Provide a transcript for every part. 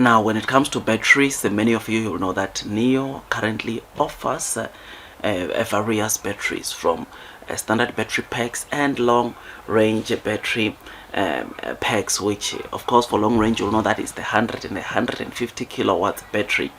Now, when it comes to batteries, many of you will know that NIO currently offers various batteries from standard battery packs and long range battery packs, which of course for long range you'll know that is the 100 and the 150 kilowatts battery.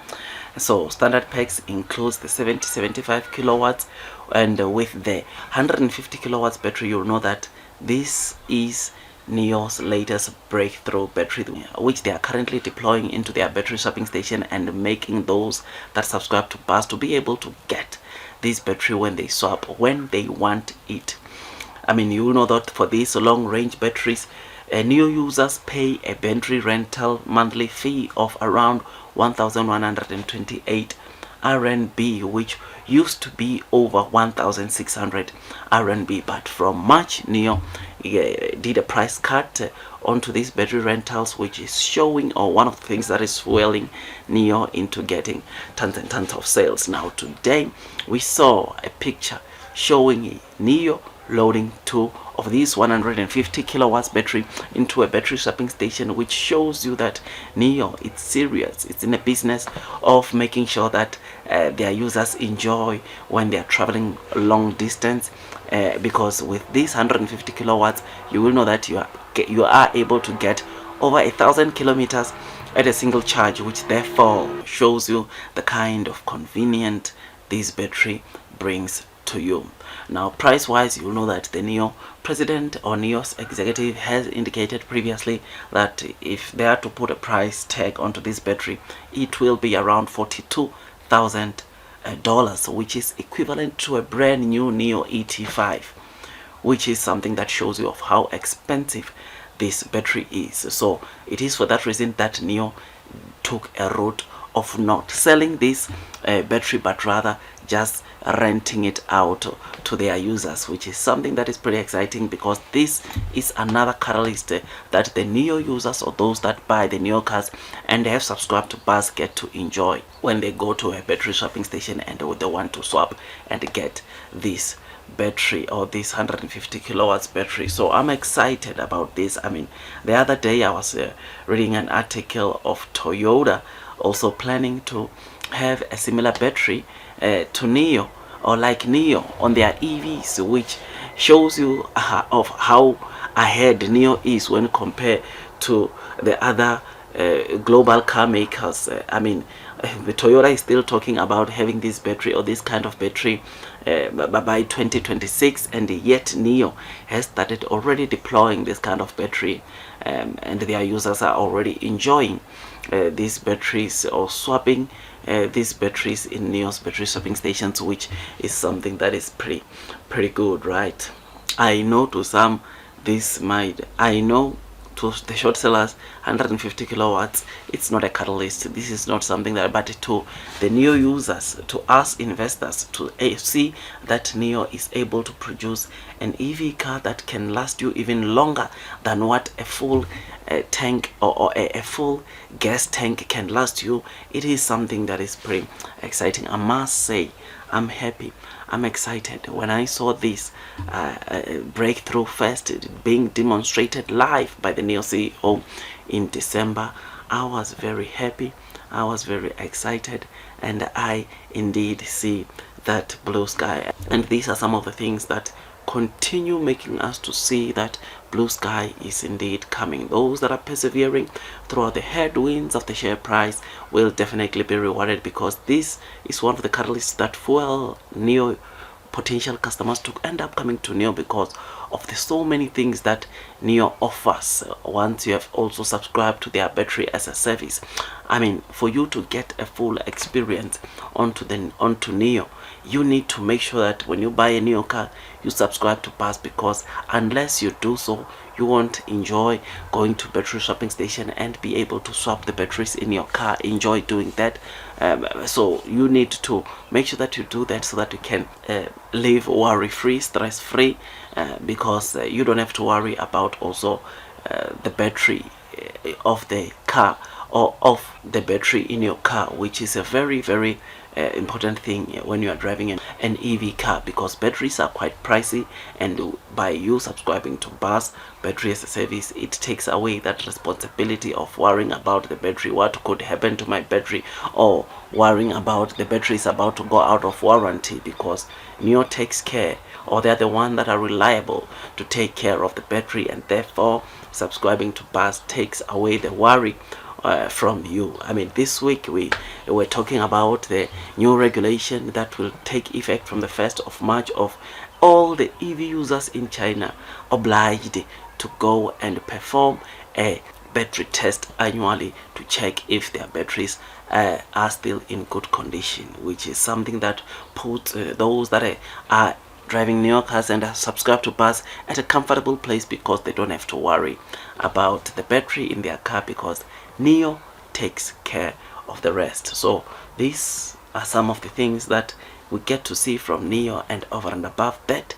So standard packs includes the 75 kilowatts, and with the 150 kilowatts battery you'll know that this is NIO's latest breakthrough battery, which they are currently deploying into their battery swapping station and making those that subscribe to BUZZ to be able to get this battery when they swap, when they want it. I mean, you know that for these long range batteries, NIO users pay a battery rental monthly fee of around 1,128 RNB, which used to be over 1,600 RNB, but from March NIO did a price cut onto these battery rentals, which is showing, or one of the things that is fueling NIO into getting tons and tons of sales. Now today we saw a picture showing NIO loading two of these 150 kilowatts battery into a battery swapping station, which shows you that NIO, it's serious. It's in the business of making sure that their users enjoy when they are traveling long distance, because with these 150 kilowatts you will know that you are able to get over 1,000 kilometers at a single charge, which therefore shows you the kind of convenience this battery brings to you. Now, price wise, you know that the NIO president or NIO's executive has indicated previously that if they are to put a price tag onto this battery, it will be around $42,000, which is equivalent to a brand new NIO ET5, which is something that shows you of how expensive this battery is. So it is for that reason that NIO took a route of not selling this battery, but rather just renting it out to their users, which is something that is pretty exciting, because this is another catalyst that the NIO users, or those that buy the NIO cars and they have subscribed to BUZZ, get to enjoy when they go to a battery swapping station and they want to swap and get this battery, or this 150 kilowatts battery. So I'm excited about this. I mean, the other day I was reading an article of Toyota also planning to have a similar battery to NIO, or like NIO on their EVs, which shows you of how ahead NIO is when compared to the other global car makers. I mean, the Toyota is still talking about having this battery, or this kind of battery, by 2026, and yet NIO has started already deploying this kind of battery, and their users are already enjoying these batteries, or swapping these batteries in NIO's battery swapping stations, which is something that is pretty good, right? I know to some this might, I know to the short sellers 150 kilowatts, it's not a catalyst. This is not something that, but to the NIO users, to us investors, to see that NIO is able to produce an EV car that can last you even longer than what a full tank or a full gas tank can last you. It is something that is pretty exciting. I must say, I'm happy, I'm excited. When I saw this breakthrough first being demonstrated live by the NIO CEO in December, I was very happy, I was very excited, and I indeed see that blue sky. And these are some of the things that continue making us to see that blue sky is indeed coming. Those that are persevering throughout the headwinds of the share price will definitely be rewarded, because this is one of the catalysts that fuel NIO potential customers to end up coming to NIO, because of the so many things that NIO offers once you have also subscribed to their battery as a service. I mean, for you to get a full experience onto NIO, you need to make sure that when you buy a NIO car, you subscribe to BUZZ, because unless you do so, you won't enjoy going to battery swapping station and be able to swap the batteries in your car, enjoy doing that. So you need to make sure that you do that, so that you can live worry free, stress free, because you don't have to worry about also the battery of the car or of the battery in your car, which is a very, very important thing when you are driving an EV car, because batteries are quite pricey, and by you subscribing to BUS Battery as a Service, it takes away that responsibility of worrying about the battery, what could happen to my battery, or worrying about the battery is about to go out of warranty, because NIO takes care, or they're the one that are reliable to take care of the battery, and therefore subscribing to BUS takes away the worry from you. I mean, this week we were talking about the new regulation that will take effect from the 1st of March of all the EV users in China obliged to go and perform a battery test annually to check if their batteries are still in good condition, which is something that puts those that are driving NIO cars and are subscribed to BUS at a comfortable place, because they don't have to worry about the battery in their car, because NIO takes care of the rest. So these are some of the things that we get to see from NIO, and over and above that,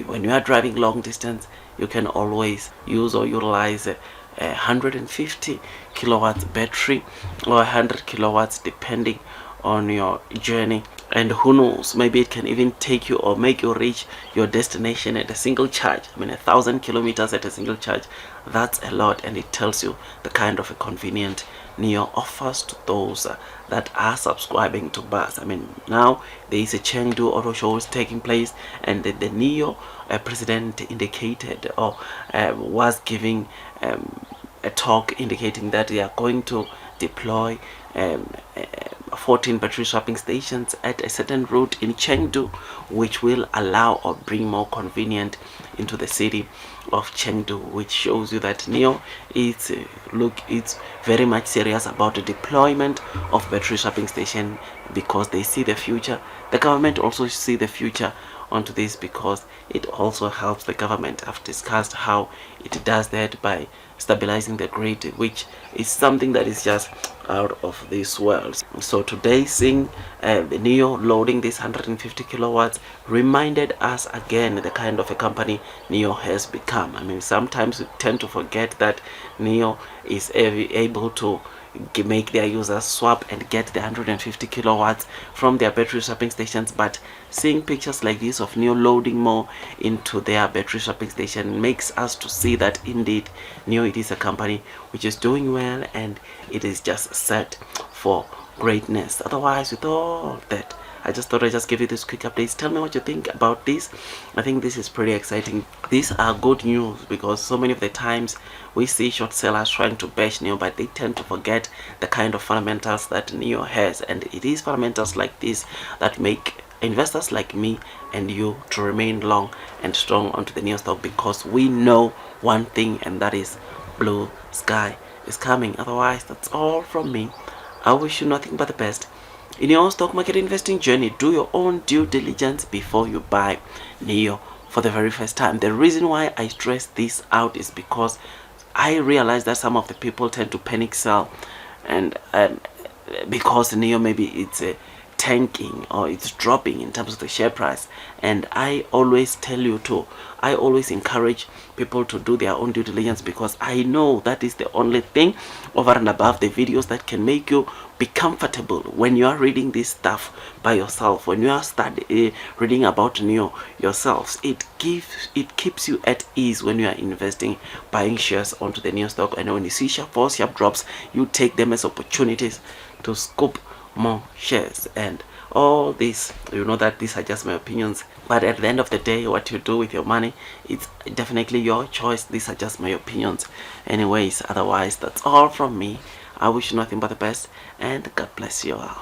when you are driving long distance, you can always use or utilize a 150 kilowatts battery or 100 kilowatts depending on your journey, and who knows, maybe it can even take you or make you reach your destination at a single charge. I mean, 1,000 kilometers at a single charge, that's a lot, and it tells you the kind of a convenient NIO offers to those that are subscribing to BUS. I mean, now there is a Chengdu auto show is taking place, and the NIO president indicated or was giving a talk indicating that they are going to deploy 14 battery swapping stations at a certain route in Chengdu, which will allow or bring more convenience into the city of Chengdu, which shows you that NIO is it's very much serious about the deployment of battery swapping station, because they see the future. The government also see the future onto this, because it also helps the government. I've discussed how it does that by stabilizing the grid, which is something that is just out of this world. So today, seeing the NIO loading this 150 kilowatts reminded us again the kind of a company NIO has become. I mean, sometimes we tend to forget that NIO is able to make their users swap and get the 150 kilowatts from their battery swapping stations, but seeing pictures like this of NIO loading more into their battery swapping station makes us to see that indeed NIO, it is a company which is doing well, and it is just set for greatness. Otherwise, with all that, I just thought I'd just give you this quick updates. Tell me what you think about this. I think this is pretty exciting. These are good news, because so many of the times we see short sellers trying to bash NIO, but they tend to forget the kind of fundamentals that NIO has, and it is fundamentals like this that make investors like me and you to remain long and strong onto the NIO stock, because we know one thing, and that is blue sky is coming. Otherwise, that's all from me. I wish you nothing but the best in your own stock market investing journey. Do your own due diligence before you buy NIO for the very first time. The reason why I stress this out is because I realize that some of the people tend to panic sell, and because NIO maybe it's tanking or it's dropping in terms of the share price. And I always tell you to, I always encourage people to do their own due diligence, because I know that is the only thing over and above the videos that can make you be comfortable when you are reading this stuff by yourself. When you are reading about NIO yourselves, it keeps you at ease when you are investing, buying shares onto the NIO stock. And when you see sharp falls, sharp drops, you take them as opportunities to scoop more shares. And all this, you know that these are just my opinions, but at the end of the day, what you do with your money, it's definitely your choice. These are just my opinions anyways. Otherwise, that's all from me. I wish you nothing but the best, and God bless you all.